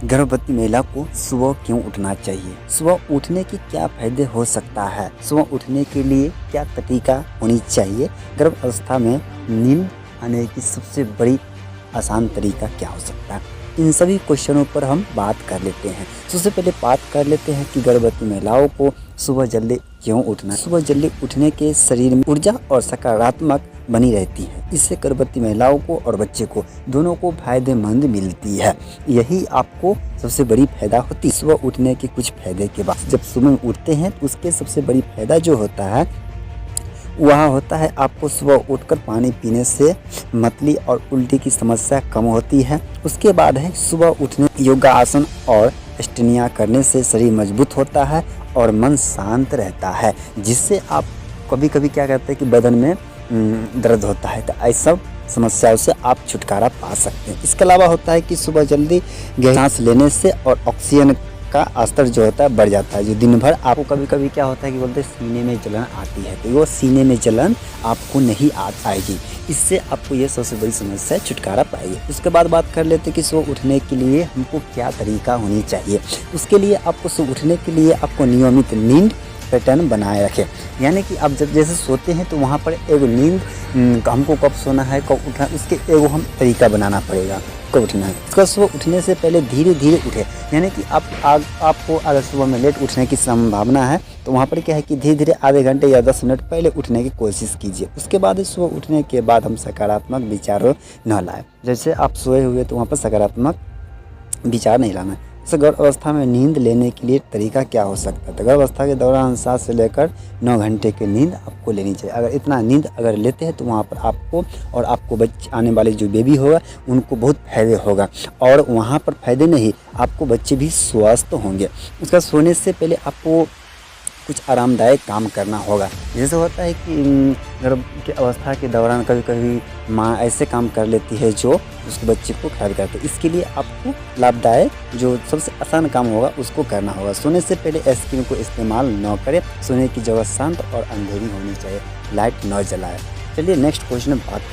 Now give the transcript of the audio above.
गर्भवती महिला को सुबह क्यों उठना चाहिए? सुबह उठने के क्या फायदे हो सकता है? सुबह उठने के लिए क्या तरीका होनी चाहिए? गर्भ अवस्था में नींद आने की सबसे बड़ी आसान तरीका क्या हो सकता है? इन सभी क्वेश्चनों पर हम बात कर लेते हैं। सबसे पहले बात कर लेते हैं कि गर्भवती महिलाओं को सुबह जल्दी क्यों उठना है। सुबह जल्दी उठने के शरीर में ऊर्जा और सकारात्मक बनी रहती है। इससे गर्भवती महिलाओं को और बच्चे को दोनों को फायदेमंद मिलती है। यही आपको सबसे बड़ी फायदा होती है। सुबह उठने के कुछ फायदे के बाद जब सुबह उठते हैं तो उसके सबसे बड़ी फायदा जो होता है वह होता है आपको सुबह उठकर पानी पीने से मतली और उल्टी की समस्या कम होती है। उसके बाद है सुबह उठने योगासन और अष्टनियाँ करने से शरीर मजबूत होता है और मन शांत रहता है, जिससे आप कभी कभी क्या करते हैं कि बदन में दर्द होता है, तो ऐसा समस्याओं से आप छुटकारा पा सकते हैं। इसके अलावा होता है कि सुबह जल्दी गहरी सांस लेने से और ऑक्सीजन का स्तर जो होता है बढ़ जाता है। जो दिन भर आपको कभी कभी क्या होता है कि बोलते हैं सीने में जलन आती है, तो वो सीने में जलन आपको नहीं आएगी। इससे आपको ये सबसे बड़ी समस्या छुटकारा पाएगी। उसके बाद बात कर लेते हैं कि सुबह उठने के लिए हमको क्या तरीका होनी चाहिए। उसके लिए आपको सुबह उठने के लिए आपको नियमित नींद पैटर्न बनाए रखें। यानी कि आप जब जैसे सोते हैं तो वहाँ पर एक नींद हमको कब सोना है कब उठना है, उसके एगो हम तरीका बनाना पड़ेगा कब उठना है। उसका सुबह उठने से पहले धीरे धीरे उठे। यानी कि आपको अगर सुबह में लेट उठने की संभावना है तो वहाँ पर क्या है कि धीरे धीरे आधे घंटे या 10 मिनट पहले उठने की कोशिश कीजिए। उसके बाद सुबह उठने के बाद हम सकारात्मक विचारों न लाएं। जैसे आप सोए हुए तो वहाँ पर सकारात्मक विचार नहीं लाना है। गर्भ अवस्था में नींद लेने के लिए तरीका क्या हो सकता है? तो गर्भ अवस्था के दौरान 7 से लेकर 9 घंटे की नींद आपको लेनी चाहिए। अगर इतना नींद अगर लेते हैं तो वहाँ पर आपको और आपको बच्चे आने वाले जो बेबी होगा उनको बहुत फायदे होगा, और वहाँ पर फायदे नहीं आपको बच्चे भी स्वस्थ होंगे। उसका सोने से पहले आपको कुछ आरामदायक काम करना होगा। जैसे होता है कि गर्भ की अवस्था के दौरान कभी कभी माँ ऐसे काम कर लेती है जो उसके बच्चे को खराब करते हैं। इसके लिए आपको लाभदायक जो सबसे आसान काम होगा उसको करना होगा। सोने से पहले आइसक्रीम को इस्तेमाल न करें। सोने की जगह शांत और अंधेरी होनी चाहिए, लाइट न जलाएं। चलिए नेक्स्ट क्वेश्चन में बात